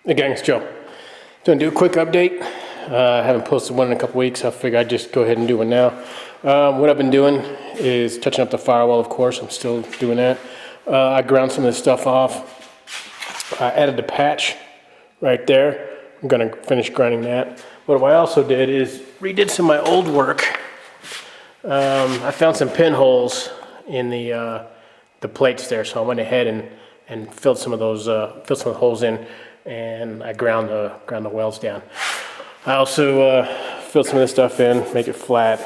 Hey gang, it's Joe. Gonna do a quick update. I haven't posted one in a couple weeks. I figured I'd just go ahead and do one now. What I've been doing is touching up the firewall, of course. I'm still doing that. I ground some of this stuff off. I added the patch right there. I'm gonna finish grinding that. What I also did is redid some of my old work. I found some pinholes in the plates there, so I went ahead and filled some of those holes in, and I ground the welds down. I also filled some of this stuff in, make it flat,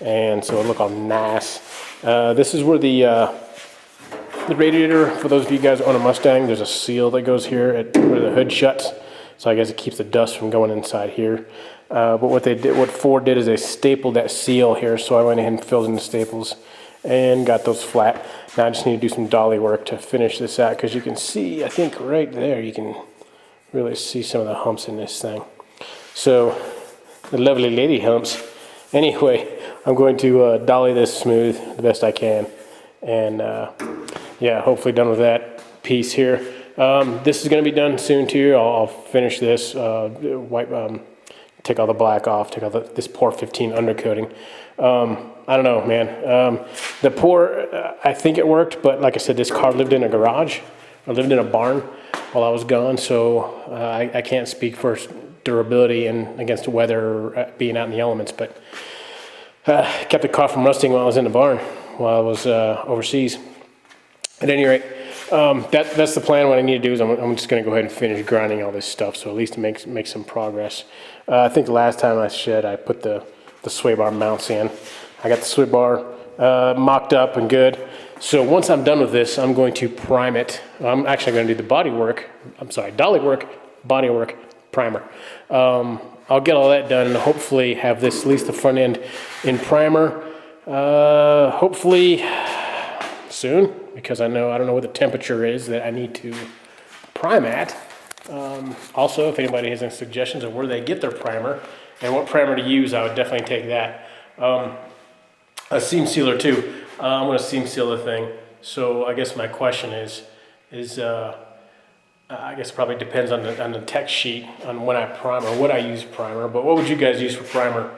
and so it'll look all nice. This is where the radiator, for those of you guys who own a Mustang, there's a seal that goes here at where the hood shuts. So I guess it keeps the dust from going inside here. But what Ford did is they stapled that seal here, so I went ahead and filled in the staples and got those flat. Now I just need to do some dolly work to finish this out, because you can see, I think right there, you can really see some of the humps in this thing. So, the lovely lady humps. Anyway, I'm going to dolly this smooth the best I can. And yeah, hopefully done with that piece here. This is going to be done soon too. I'll finish this, take all the black off, take all this Pour 15 undercoating. I don't know, man. The Pour, I think it worked, but like I said, this car lived in a garage. I lived in a barn while I was gone, so I can't speak for durability and against the weather or being out in the elements, but kept the car from rusting while I was in the barn, while I was overseas. At any rate, that's the plan. What I need to do is I'm just going to go ahead and finish grinding all this stuff, so at least it make some progress. I think the last time I put the sway bar mounts in. I got the sway bar mocked up and good. So once I'm done with this, I'm going to prime it. I'm actually going to do the dolly work, body work, primer. I'll get all that done and hopefully have this, at least the front end, in primer. Hopefully soon, because I don't know what the temperature is that I need to prime at. Also, if anybody has any suggestions of where they get their primer and what primer to use, I would definitely take that. A seam sealer too. I'm going to seam seal the thing. So I guess my question is I guess it probably depends on the tech sheet on when I prime or what I use primer. But what would you guys use for primer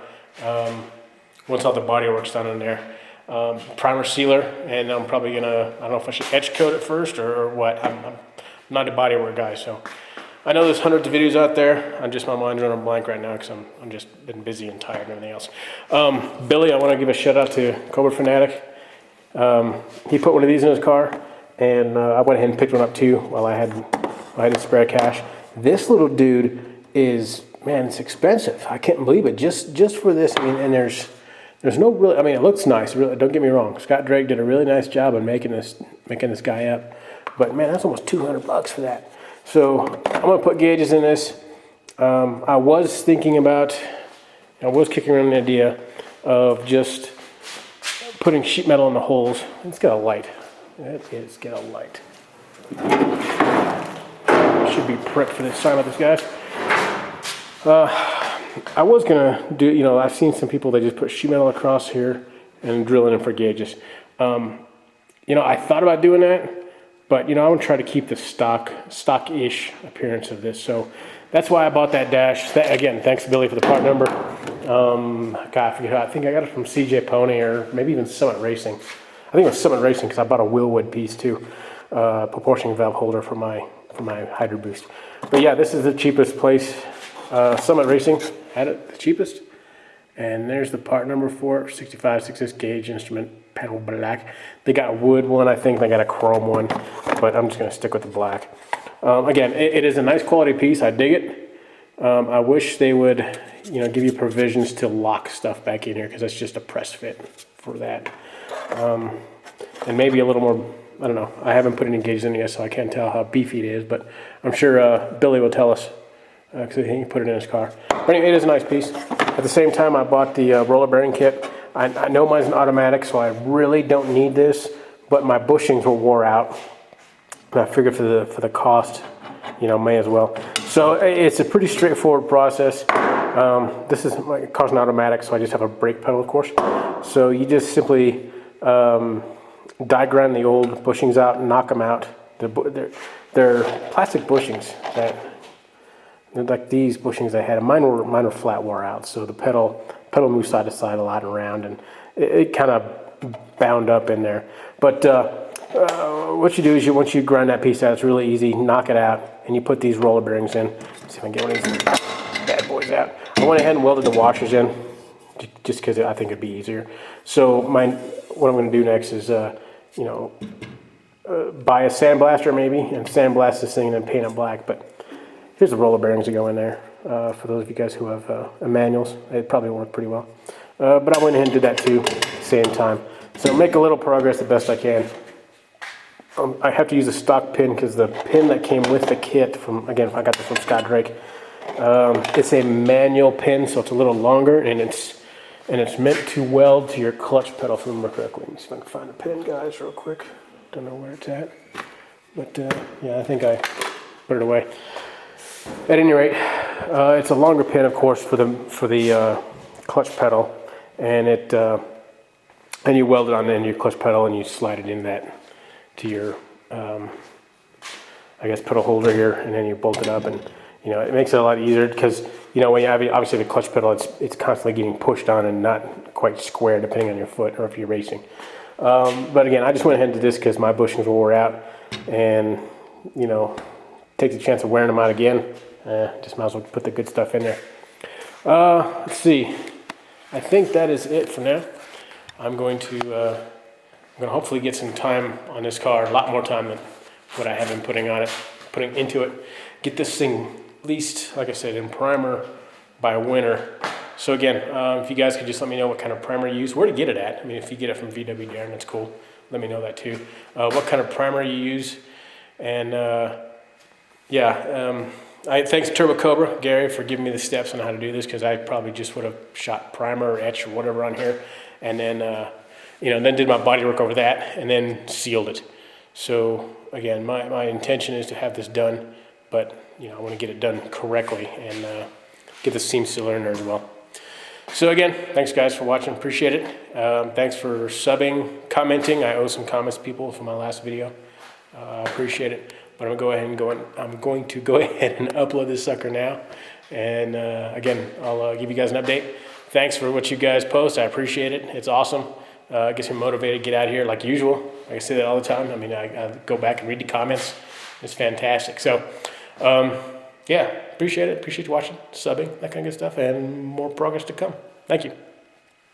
once all the body work's done in there? Primer sealer, and I'm probably gonna, I don't know if I should etch coat it first or what. I'm not a body work guy, so I know there's hundreds of videos out there. My mind's running blank right now because I'm just been busy and tired and everything else. Billy, I want to give a shout out to Cobra Fanatic. He put one of these in his car, and I went ahead and picked one up too while I had spare cash. This little dude is, man, it's expensive. I can't believe it. Just for this, I mean, and there's no really, I mean, it looks nice, really, don't get me wrong. Scott Drake did a really nice job of making this guy up. But man, that's almost $200 for that. So I'm gonna put gauges in this. I was kicking around the idea of just putting sheet metal in the holes. It's got a light. It is got a light. Should be prepped for this. Sorry about this, guys. I was gonna do, I've seen some people, they just put sheet metal across here and drill it in for gauges. I thought about doing that, but I want to try to keep the stock-ish appearance of this. So that's why I bought that dash. Again, thanks to Billy for the part number. God, I forget how, I think I got it from CJ Pony or maybe even Summit Racing. I think it was Summit Racing because I bought a Willwood piece too, proportioning valve holder for my Hydro Boost. But yeah, this is the cheapest place. Summit Racing had it the cheapest, and there's the part number for it, 65 6/6 gauge instrument panel black. They got a wood one, I think. They got a chrome one, but I'm just going to stick with the black. Again, it is a nice quality piece. I dig it. I wish they would, give you provisions to lock stuff back in here, because that's just a press fit for that. And maybe a little more. I don't know. I haven't put any gauges in it yet, so I can't tell how beefy it is, but I'm sure Billy will tell us, because he put it in his car. But anyway, it is a nice piece. At the same time, I bought the roller bearing kit. I know mine's an automatic, so I really don't need this, but my bushings were wore out. And I figured for the cost, may as well. So it's a pretty straightforward process. This is, my car's an automatic, so I just have a brake pedal, of course. So you just simply die grind the old bushings out and knock them out. They're plastic bushings that like these bushings I had, mine were flat wore out, so the pedal moved side to side a lot and around, and it kind of bound up in there. But what you do is once you grind that piece out, it's really easy. Knock it out, and you put these roller bearings in. Let's see if I can get one of these bad boys out. I went ahead and welded the washers in, just because I think it'd be easier. So what I'm going to do next is, buy a sandblaster maybe, and sandblast this thing and then paint it black. But here's the roller bearings that go in there. For those of you guys who have manuals, it probably work pretty well. But I went ahead and did that too, same time. So make a little progress the best I can. I have to use a stock pin because the pin that came with the kit again, I got this from Scott Drake. It's a manual pin, so it's a little longer, and it's meant to weld to your clutch pedal, if I remember correctly. Let me see if I can find a pin, guys, real quick. Don't know where it's at, but yeah, I think I put it away. At any rate, it's a longer pin, of course, for the clutch pedal, and you weld it on the end of your clutch pedal, and you slide it in that to your, I guess, pedal holder here, and then you bolt it up, and it makes it a lot easier because when you have obviously the clutch pedal, it's constantly getting pushed on and not quite square depending on your foot or if you're racing. But again, I just went ahead and did this because my bushings wore out, and take the chance of wearing them out again. Just might as well put the good stuff in there. Let's see. I think that is it for now. I'm going to hopefully get some time on this car, a lot more time than what I have been putting into it. Get this thing at least, like I said, in primer by winter. So again, if you guys could just let me know what kind of primer you use, where to get it at. I mean, if you get it from VW Darren, that's cool. Let me know that too. What kind of primer you use, and thanks Turbo Cobra, Gary, for giving me the steps on how to do this, because I probably just would have shot primer or etch or whatever on here, and then then did my body work over that, and then sealed it. So again, my intention is to have this done, but I want to get it done correctly and get the seam sealer in there as well. So again, thanks guys for watching, appreciate it. Thanks for subbing, commenting. I owe some comments, people, from my last video. I appreciate it. But I'm going to go ahead and upload this sucker now. And again, I'll give you guys an update. Thanks for what you guys post. I appreciate it. It's awesome. It gets me motivated to get out here like usual. I say that all the time. I mean, I go back and read the comments. It's fantastic. So, yeah, appreciate it. Appreciate you watching, subbing, that kind of good stuff, and more progress to come. Thank you.